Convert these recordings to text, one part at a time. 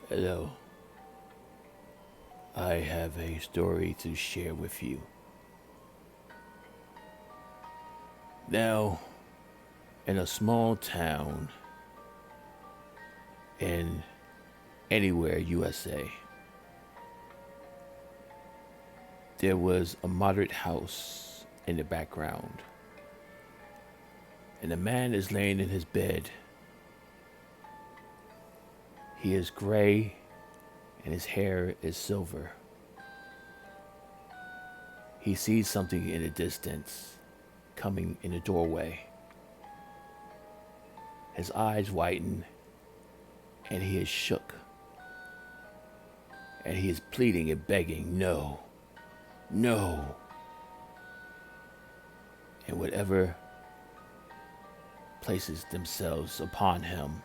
Hello, I have a story to share with you. Now, in a small town in anywhere USA, there was a moderate house in the background, and a man is laying in his bed. He is gray and his hair is silver. He sees something in the distance coming in the doorway. His eyes widen and he is shook. And he is pleading and begging, no, no. And whatever places themselves upon him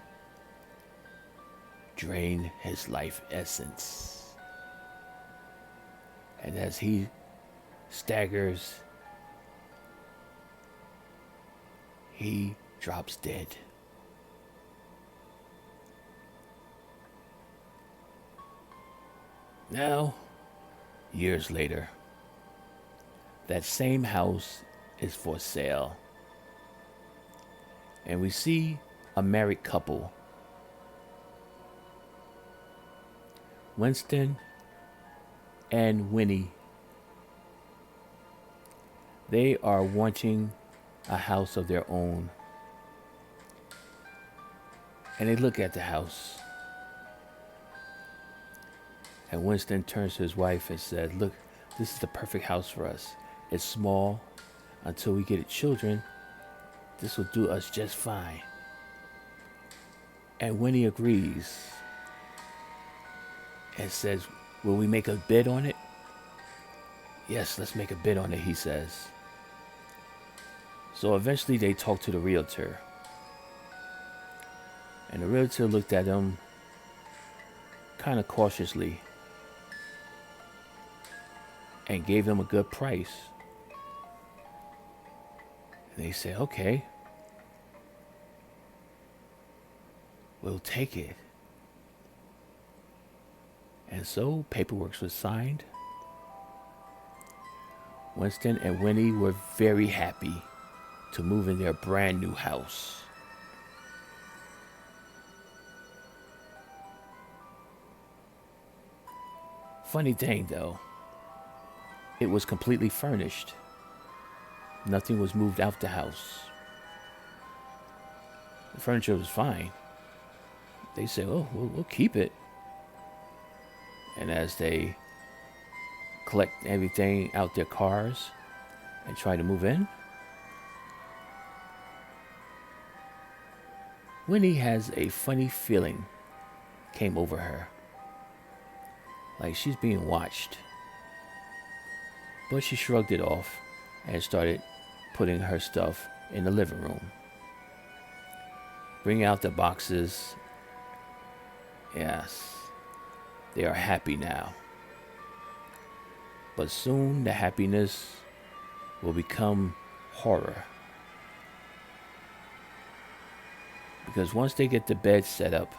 drain his life essence. And as he staggers, he drops dead. Now, years later, that same house is for sale. And we see a married couple, Winston and Winnie. They are wanting a house of their own. And they look at the house. And Winston turns to his wife and said, look, this is the perfect house for us. It's small. Until we get children, this will do us just fine. And Winnie agrees and says, will we make a bid on it? Yes, let's make a bid on it, he says. So eventually they talk to the realtor. And the realtor looked at him kind of cautiously and gave him a good price. And they said, okay, we'll take it. And so paperwork was signed. Winston and Winnie were very happy to move in their brand new house. Funny thing though, it was completely furnished. Nothing was moved out the house. The furniture was fine. They said, oh, we'll keep it. And as they collect everything out their cars and try to move in, Winnie has a funny feeling came over her. Like she's being watched. But she shrugged it off and started putting her stuff in the living room. Bring out the boxes. Yes, they are happy now. But soon the happiness will become horror. Because once they get the bed set up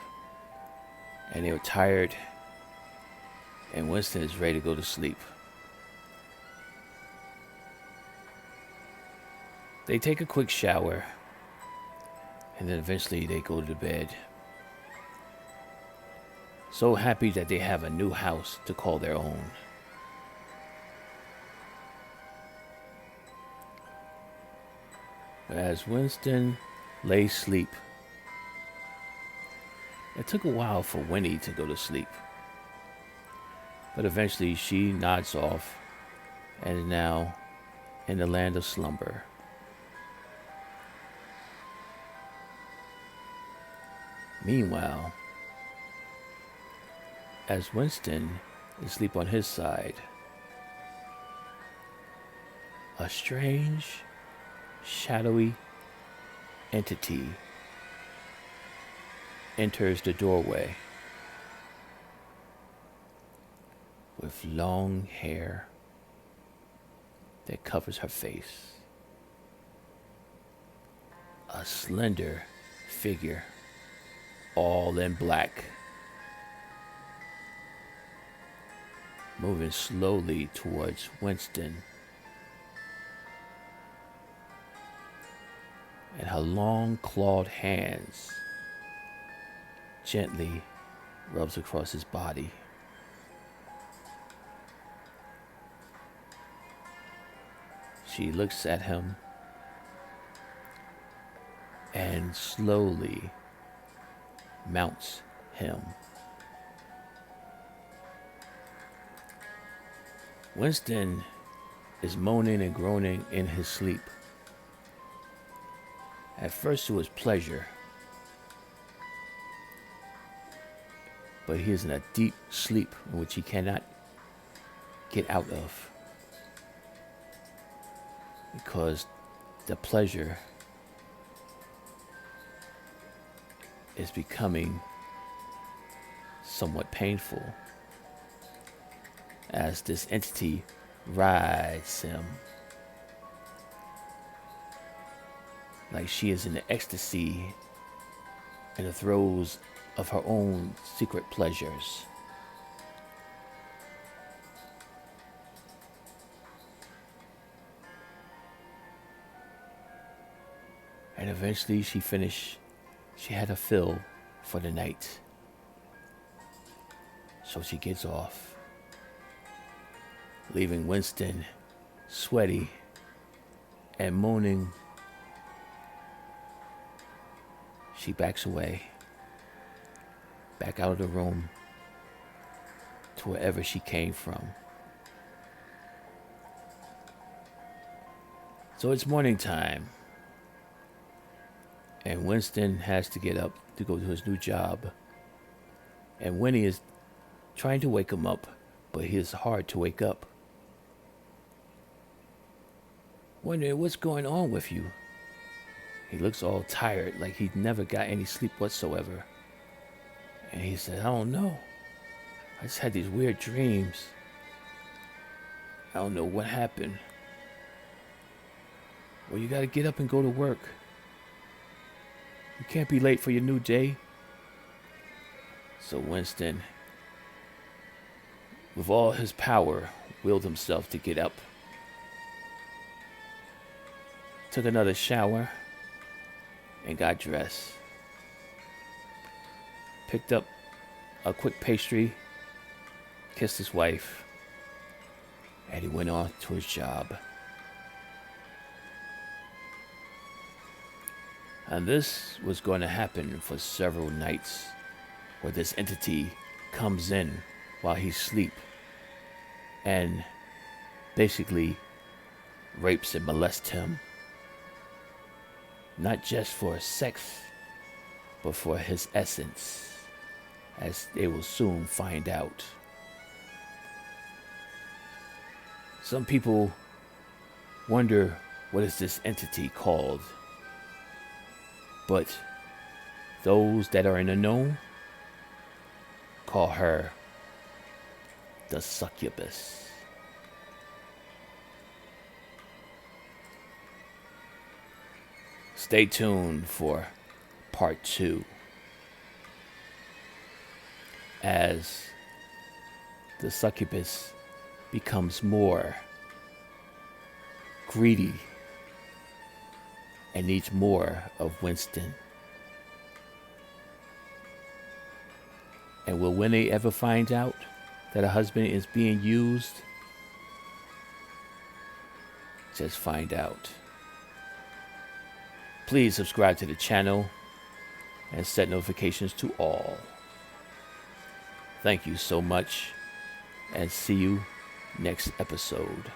and they're tired and Winston is ready to go to sleep, they take a quick shower and then eventually they go to bed. So happy that they have a new house to call their own. But as Winston lay asleep, it took a while for Winnie to go to sleep. But eventually she nods off and is now in the land of slumber. Meanwhile, as Winston is asleep on his side, a strange, shadowy entity enters the doorway with long hair that covers her face. A slender figure, all in black, moving slowly towards Winston. And her long clawed hands gently rubs across his body. She looks at him and slowly mounts him. Winston is moaning and groaning in his sleep. At first it was pleasure, but he is in a deep sleep in which he cannot get out of, because the pleasure is becoming somewhat painful as this entity rides him like she is in the ecstasy and the throes of her own secret pleasures. And eventually she had a fill for the night. So she gets off, leaving Winston sweaty and moaning. She backs away, back out of the room to wherever she came from. So it's morning time, and Winston has to get up to go to his new job. And Winnie is trying to wake him up, but he is hard to wake up. Wondering what's going on with you. He looks all tired, like he never got any sleep whatsoever. And he said, I don't know. I just had these weird dreams. I don't know what happened. Well, you gotta get up and go to work. You can't be late for your new day. So Winston, with all his power, willed himself to get up. Took another shower and got dressed. Picked up a quick pastry, kissed his wife, and he went on to his job. And this was going to happen for several nights, where this entity comes in while he's asleep and basically rapes and molests him. Not just for sex, but for his essence, as they will soon find out. Some people wonder, what is this entity called? But those that are in the know call her the Succubus. Stay tuned for part 2, as the Succubus becomes more greedy and needs more of Winston. And will Winnie ever find out that her husband is being used? Just find out. Please subscribe to the channel and set notifications to all. Thank you so much, and see you next episode.